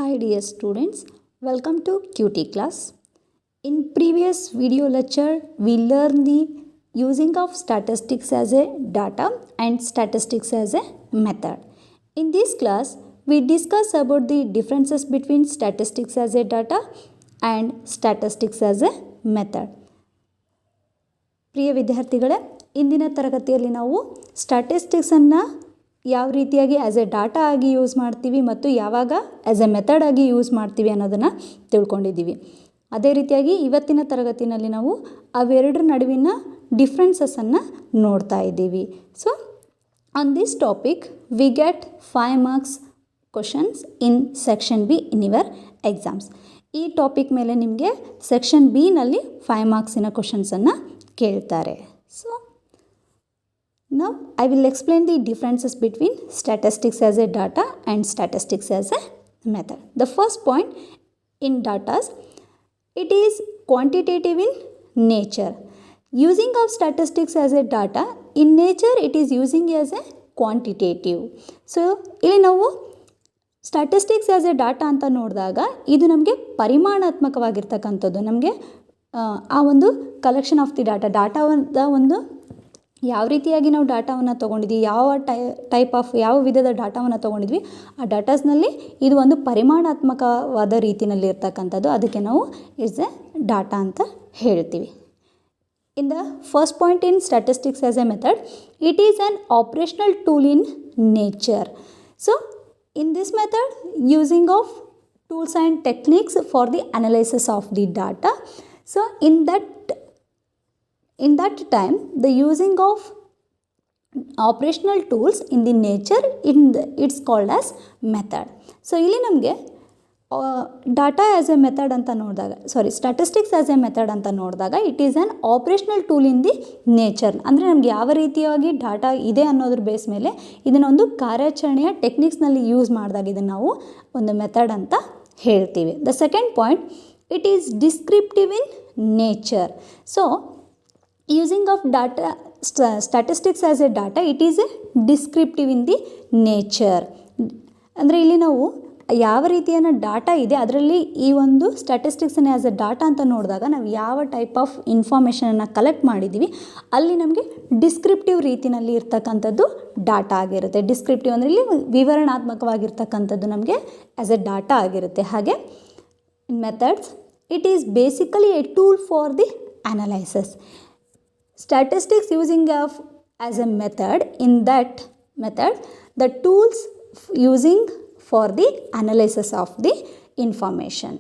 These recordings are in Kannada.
Hi dear students, welcome to QT class. In previous video lecture, we learned the using of statistics as a data and statistics as a method. In this class, we discuss about the differences between statistics as a data and statistics as a method. ಪ್ರಿಯ ವಿದ್ಯಾರ್ಥಿಗಳೇ, ಇಂದಿನ ತರಗತಿಯಲ್ಲಿ ನಾವು ಸ್ಟ್ಯಾಟಿಸ್ಟಿಕ್ಸನ್ನು ಯಾವ ರೀತಿಯಾಗಿ ಆ್ಯಸ್ ಎ ಡಾಟಾ ಆಗಿ ಯೂಸ್ ಮಾಡ್ತೀವಿ ಮತ್ತು ಯಾವಾಗ ಆ್ಯಸ್ ಎ ಮೆಥಡ್ ಆಗಿ ಯೂಸ್ ಮಾಡ್ತೀವಿ ಅನ್ನೋದನ್ನು ತಿಳ್ಕೊಂಡಿದ್ದೀವಿ. ಅದೇ ರೀತಿಯಾಗಿ ಇವತ್ತಿನ ತರಗತಿಯಲ್ಲಿ ನಾವು ಅವೆರಡರ ನಡುವಿನ ಡಿಫ್ರೆನ್ಸಸ್ಸನ್ನು ನೋಡ್ತಾ ಇದ್ದೀವಿ. So on this topic we get 5 marks questions in section B in your exams. ಈ ಟಾಪಿಕ್ ಮೇಲೆ ನಿಮಗೆ ಸೆಕ್ಷನ್ ಬಿನಲ್ಲಿ 5 marksನ ಕ್ವಶನ್ಸನ್ನು ಕೇಳ್ತಾರೆ. So now I will explain the differences between statistics as a data and statistics as a method. The first point, in data, it is quantitative in nature. Using of statistics as a data, in nature it is using as a quantitative. So ಇಲ್ಲಿ ನಾವು ಸ್ಟ್ಯಾಟಿಸ್ಟಿಕ್ಸ್ ಆ್ಯಸ್ ಎ ಡಾಟಾ ಅಂತ ನೋಡಿದಾಗ ಇದು ನಮಗೆ ಪರಿಮಾಣಾತ್ಮಕವಾಗಿರ್ತಕ್ಕಂಥದ್ದು. ನಮಗೆ ಆ ಒಂದು ಕಲೆಕ್ಷನ್ ಆಫ್ ದಿ ಡಾಟಾದ ಒಂದು ಯಾವ ರೀತಿಯಾಗಿ ನಾವು ಡಾಟಾವನ್ನು ತೊಗೊಂಡಿದ್ವಿ, ಯಾವ ವಿಧದ ಡಾಟಾವನ್ನು ತೊಗೊಂಡಿದ್ವಿ, ಆ ಡಾಟಾಸ್ನಲ್ಲಿ ಇದು ಒಂದು ಪರಿಮಾಣಾತ್ಮಕವಾದ ರೀತಿಯಲ್ಲಿ ಇರ್ತಕ್ಕಂಥದ್ದು. ಅದಕ್ಕೆ ನಾವು ಇಟ್ಸ್ ಎ ಡಾಟಾ ಅಂತ ಹೇಳ್ತೀವಿ. In the first point, in statistics as a method, it is an operational tool in nature. So in this method, using of tools and techniques for the analysis of the data. So in that time, the using of operational tools in the nature, it's called as method. So ಇಲ್ಲಿ ನಮಗೆ ಡಾಟಾ ಆ್ಯಸ್ ಎ ಮೆಥಡ್ ಅಂತ ನೋಡಿದಾಗ, ಸ್ಟ್ಯಾಟಿಸ್ಟಿಕ್ಸ್ ಆ್ಯಸ್ ಎ ಮೆಥಡ್ ಅಂತ ನೋಡಿದಾಗ, it is an operational tool in the nature. ಅಂದರೆ ನಮಗೆ ಯಾವ ರೀತಿಯಾಗಿ ಡಾಟಾ ಇದೆ ಅನ್ನೋದ್ರ ಬೇಸ್ ಮೇಲೆ ಇದನ್ನೊಂದು ಕಾರ್ಯಾಚರಣೆಯ ಟೆಕ್ನಿಕ್ಸ್ನಲ್ಲಿ ಯೂಸ್ ಮಾಡಿದಾಗ ಇದನ್ನು ನಾವು ಒಂದು ಮೆಥಡ್ ಅಂತ ಹೇಳ್ತೀವಿ. The second point, it is descriptive in nature. So using of data statistics as a data, it is a descriptive in the nature. ಅಂದರೆ ಇಲ್ಲಿ ನಾವು ಯಾವ ರೀತಿಯ ಡಾಟಾ ಇದೆ ಅದರಲ್ಲಿ ಈ ಒಂದು ಸ್ಟ್ಯಾಟಿಸ್ಟಿಕ್ಸನ್ನು ಆ್ಯಸ್ ಎ ಡಾಟಾ ಅಂತ ನೋಡಿದಾಗ ನಾವು ಯಾವ ಟೈಪ್ ಆಫ್ ಇನ್ಫಾರ್ಮೇಷನನ್ನು ಕಲೆಕ್ಟ್ ಮಾಡಿದ್ದೀವಿ ಅಲ್ಲಿ ನಮಗೆ ಡಿಸ್ಕ್ರಿಪ್ಟಿವ್ ರೀತಿಯಲ್ಲಿ ಇರ್ತಕ್ಕಂಥದ್ದು ಡಾಟಾ ಆಗಿರುತ್ತೆ. ಡಿಸ್ಕ್ರಿಪ್ಟಿವ್ ಅಂದರೆ ಇಲ್ಲಿ ವಿವರಣಾತ್ಮಕವಾಗಿರ್ತಕ್ಕಂಥದ್ದು ನಮಗೆ ಆ್ಯಸ್ ಎ ಡಾಟಾ ಆಗಿರುತ್ತೆ. ಹಾಗೆ methods, it is basically A tool for the analysis. Statistics using of as a method, in that method the tools using for the analysis of the information.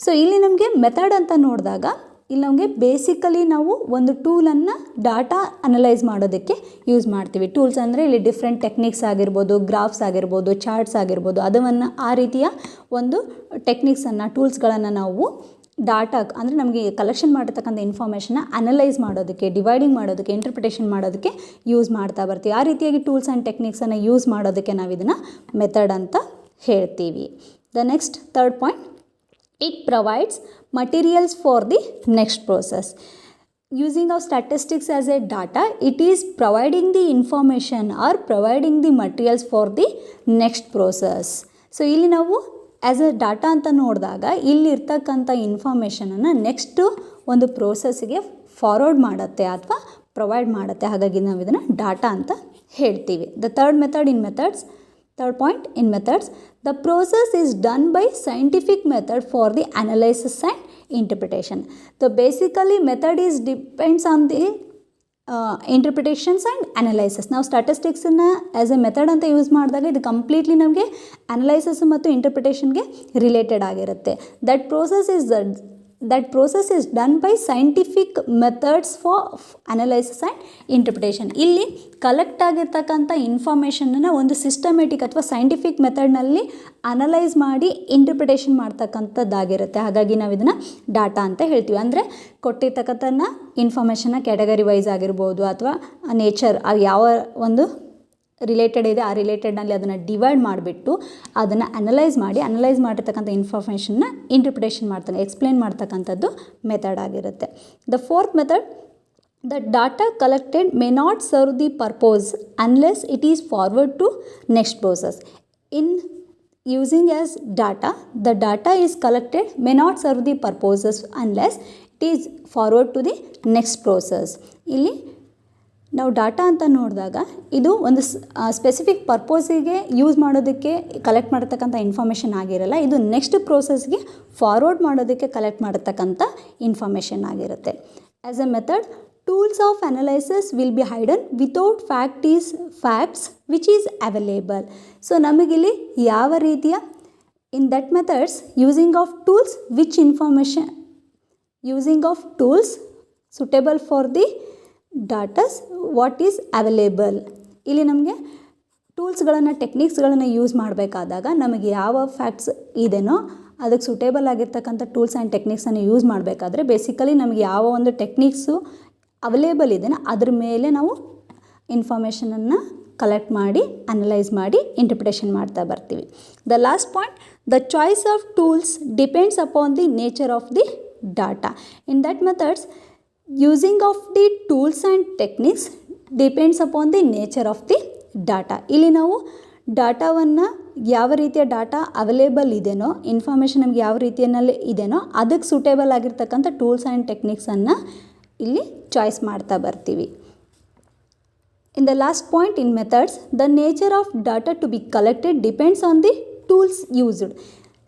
So ಇಲ್ಲಿ ನಮಗೆ ಮೆಥಡ್ ಅಂತ ನೋಡಿದಾಗ ಇಲ್ಲಿ ನಮಗೆ ಬೇಸಿಕಲಿ ನಾವು ಒಂದು ಟೂಲನ್ನು ಡಾಟಾ ಅನಲೈಸ್ ಮಾಡೋದಕ್ಕೆ ಯೂಸ್ ಮಾಡ್ತೀವಿ. ಟೂಲ್ಸ್ ಅಂದರೆ ಇಲ್ಲಿ ಡಿಫ್ರೆಂಟ್ ಟೆಕ್ನಿಕ್ಸ್ ಆಗಿರ್ಬೋದು, ಗ್ರಾಫ್ಸ್ ಆಗಿರ್ಬೋದು, ಚಾರ್ಟ್ಸ್ ಆಗಿರ್ಬೋದು, ಅದನ್ನು ಆ ರೀತಿಯ ಒಂದು ಟೆಕ್ನಿಕ್ಸನ್ನು, ಟೂಲ್ಸ್ಗಳನ್ನು ನಾವು ಡಾಟಾ ಅಂದರೆ ನಮಗೆ ಕಲೆಕ್ಷನ್ ಮಾಡಿರ್ತಕ್ಕಂಥ ಇನ್ಫಾರ್ಮೇಷನ್ನ ಅನಲೈಸ್ ಮಾಡೋದಕ್ಕೆ, ಡಿವೈಡಿಂಗ್ ಮಾಡೋದಕ್ಕೆ, ಇಂಟರ್ಪ್ರಿಟೇಷನ್ ಮಾಡೋದಕ್ಕೆ ಯೂಸ್ ಮಾಡ್ತಾ ಬರ್ತೀವಿ. ಆ ರೀತಿಯಾಗಿ ಟೂಲ್ಸ್ ಆ್ಯಂಡ್ ಟೆಕ್ನಿಕ್ಸನ್ನು ಯೂಸ್ ಮಾಡೋದಕ್ಕೆ ನಾವು ಇದನ್ನು ಮೆಥಡ್ ಅಂತ ಹೇಳ್ತೀವಿ. The next third point, it provides materials for the next process. Using of statistics as a data, it is providing the information or providing the materials for the next process. So ಇಲ್ಲಿ ನಾವು ಆ್ಯಸ್ ಎ ಡಾಟಾ ಅಂತ ನೋಡಿದಾಗ ಇಲ್ಲಿರ್ತಕ್ಕಂಥ ಇನ್ಫಾರ್ಮೇಷನನ್ನು ನೆಕ್ಸ್ಟು ಒಂದು ಪ್ರೋಸೆಸ್ಸಿಗೆ ಫಾರ್ವರ್ಡ್ ಮಾಡುತ್ತೆ ಅಥವಾ ಪ್ರೊವೈಡ್ ಮಾಡುತ್ತೆ. ಹಾಗಾಗಿ ನಾವು ಇದನ್ನು ಡಾಟಾ ಅಂತ ಹೇಳ್ತೀವಿ. The third point, in methods, the process is done by scientific method for the analysis and interpretation. So basically method is depends on the interpretations and analysis. ನಾವು ಸ್ಟ್ಯಾಟಿಸ್ಟಿಕ್ಸನ್ನು ಆ್ಯಸ್ ಎ ಮೆಥಡ್ ಅಂತ ಯೂಸ್ ಮಾಡಿದಾಗ ಇದು ಕಂಪ್ಲೀಟ್ಲಿ ನಮಗೆ ಅನಲೈಸಿಸ್ ಮತ್ತು ಇಂಟರ್ಪ್ರಿಟೇಷನ್ಗೆ ರಿಲೇಟೆಡ್ ಆಗಿರುತ್ತೆ. That process is done by scientific methods for analysis and interpretation. ಇಲ್ಲಿ ಕಲೆಕ್ಟ್ ಆಗಿರ್ತಕ್ಕಂಥ ಇನ್ಫಾರ್ಮೇಷನನ್ನು ಒಂದು ಸಿಸ್ಟಮೆಟಿಕ್ ಅಥವಾ ಸೈಂಟಿಫಿಕ್ ಮೆಥಡ್ನಲ್ಲಿ ಅನಲೈಸ್ ಮಾಡಿ ಇಂಟರ್ಪ್ರಿಟೇಷನ್ ಮಾಡ್ತಕ್ಕಂಥದ್ದಾಗಿರುತ್ತೆ. ಹಾಗಾಗಿ ನಾವು ಇದನ್ನು ಡಾಟಾ ಅಂತ ಹೇಳ್ತೀವಿ. ಅಂದರೆ ಕೊಟ್ಟಿರ್ತಕ್ಕಂಥ ಇನ್ಫಾರ್ಮೇಷನ್ನ ಕ್ಯಾಟಗರಿ ವೈಸ್ ಆಗಿರ್ಬೋದು ಅಥವಾ ನೇಚರ್ ಯಾವ ಒಂದು ರಿಲೇಟೆಡ್ ಇದೆ ಆ ರಿಲೇಟೆಡ್ನಲ್ಲಿ ಅದನ್ನು ಡಿವೈಡ್ ಮಾಡಿಬಿಟ್ಟು ಅದನ್ನು ಅನಲೈಸ್ ಮಾಡಿರ್ತಕ್ಕಂಥ ಇನ್ಫಾರ್ಮೇಷನ್ನ ಇಂಟರ್ಪ್ರಿಟೇಷನ್ ಮಾಡ್ತಾನೆ, ಎಕ್ಸ್ಪ್ಲೇನ್ ಮಾಡ್ತಕ್ಕಂಥದ್ದು ಮೆಥಡ್ ಆಗಿರುತ್ತೆ. The fourth method, the data collected may not serve the purpose unless it is forward to next process. using as data, the data is collected may not serve the purposes unless it is forward to the next process. ಇಲ್ಲಿ ನಾವು ಡಾಟಾ ಅಂತ ನೋಡಿದಾಗ ಇದು ಒಂದು ಸ್ಪೆಸಿಫಿಕ್ ಪರ್ಪೋಸಿಗೆ ಯೂಸ್ ಮಾಡೋದಕ್ಕೆ ಕಲೆಕ್ಟ್ ಮಾಡತಕ್ಕಂಥ ಇನ್ಫಾರ್ಮೇಷನ್ ಆಗಿರಲ್ಲ, ಇದು ನೆಕ್ಸ್ಟ್ ಪ್ರೋಸೆಸ್ಗೆ ಫಾರ್ವರ್ಡ್ ಮಾಡೋದಕ್ಕೆ ಕಲೆಕ್ಟ್ ಮಾಡತಕ್ಕಂಥ ಇನ್ಫಾರ್ಮೇಷನ್ ಆಗಿರುತ್ತೆ. As a method, tools of analysis will be hidden without facts which is available. So ನಮಗಿಲ್ಲಿ ಯಾವ ರೀತಿಯ in that methods using of tools which information using of tools suitable for the data what is available. ಇಲ್ಲಿ ನಮಗೆ ಟೂಲ್ಸ್ಗಳನ್ನು ಟೆಕ್ನಿಕ್ಸ್ಗಳನ್ನು ಯೂಸ್ ಮಾಡಬೇಕಾದಾಗ ನಮಗೆ ಯಾವ ಫ್ಯಾಕ್ಟ್ಸ್ ಇದೆನೋ ಅದಕ್ಕೆ ಸೂಟೇಬಲ್ ಆಗಿರ್ತಕ್ಕಂಥ ಟೂಲ್ಸ್ ಆ್ಯಂಡ್ ಟೆಕ್ನಿಕ್ಸನ್ನು ಯೂಸ್ ಮಾಡಬೇಕಾದ್ರೆ ಬೇಸಿಕಲಿ ನಮಗೆ ಯಾವ ಒಂದು ಟೆಕ್ನಿಕ್ಸು ಅವೈಲೇಬಲ್ ಇದೆಯೋ ಅದ್ರ ಮೇಲೆ ನಾವು ಇನ್ಫಾರ್ಮೇಷನನ್ನು ಕಲೆಕ್ಟ್ ಮಾಡಿ ಅನಲೈಸ್ ಮಾಡಿ ಇಂಟರ್ಪ್ರಿಟೇಷನ್ ಮಾಡ್ತಾ ಬರ್ತೀವಿ. The last point, the choice of tools depends upon the nature of the data. In that methods using of the tools and techniques depends upon the nature of the data. ಇಲ್ಲಿ ನಾವು ಡಾಟಾವನ್ನು ಯಾವ ರೀತಿಯ ಡಾಟಾ ಅವೈಲೇಬಲ್ ಇದೆಯೋ, ಇನ್ಫಾರ್ಮೇಷನ್ ನಮ್ಗೆ ಯಾವ ರೀತಿಯಲ್ಲಿ ಇದೆಯೋ ಅದಕ್ಕೆ ಸೂಟೇಬಲ್ ಆಗಿರ್ತಕ್ಕಂಥ ಟೂಲ್ಸ್ ಆ್ಯಂಡ್ ಟೆಕ್ನಿಕ್ಸನ್ನು ಇಲ್ಲಿ ಚಾಯ್ಸ್ ಮಾಡ್ತಾ ಬರ್ತೀವಿ. In the last point, in methods the nature of data to be collected depends on the tools used.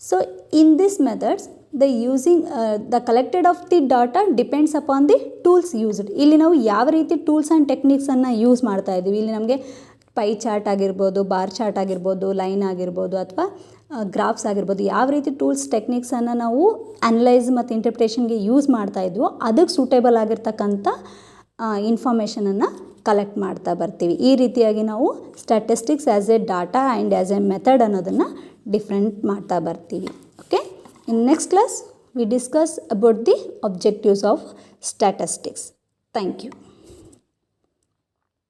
So in this methods the collected of the data depends upon the tools used. ಇಲ್ಲಿ ನಾವು ಯಾವ ರೀತಿ ಟೂಲ್ಸ್ ಆ್ಯಂಡ್ ಟೆಕ್ನಿಕ್ಸನ್ನು ಯೂಸ್ ಮಾಡ್ತಾ ಇದ್ದೀವಿ, ಇಲ್ಲಿ ನಮಗೆ ಪೈ ಚಾರ್ಟ್ ಆಗಿರ್ಬೋದು, ಬಾರ್ ಚಾರ್ಟ್ ಆಗಿರ್ಬೋದು, ಲೈನ್ ಆಗಿರ್ಬೋದು ಅಥವಾ ಗ್ರಾಫ್ಸ್ ಆಗಿರ್ಬೋದು, ಯಾವ ರೀತಿ ಟೂಲ್ಸ್ ಟೆಕ್ನಿಕ್ಸನ್ನು ನಾವು ಅನಲೈಸ್ ಮತ್ತು ಇಂಟರ್ಪ್ರಿಟೇಷನ್ಗೆ ಯೂಸ್ ಮಾಡ್ತಾ ಇದ್ವೋ ಅದಕ್ಕೆ ಸೂಟೇಬಲ್ ಆಗಿರ್ತಕ್ಕಂಥ ಇನ್ಫಾರ್ಮೇಷನನ್ನು ಕಲೆಕ್ಟ್ ಮಾಡ್ತಾ ಬರ್ತೀವಿ. ಈ ರೀತಿಯಾಗಿ ನಾವು statistics as a data and as a method ಅನ್ನೋದನ್ನು ಡಿಫ್ರೆಂಟ್ ಮಾಡ್ತಾ ಬರ್ತೀವಿ. Okay, in next class we discuss about the objectives of statistics. Thank you.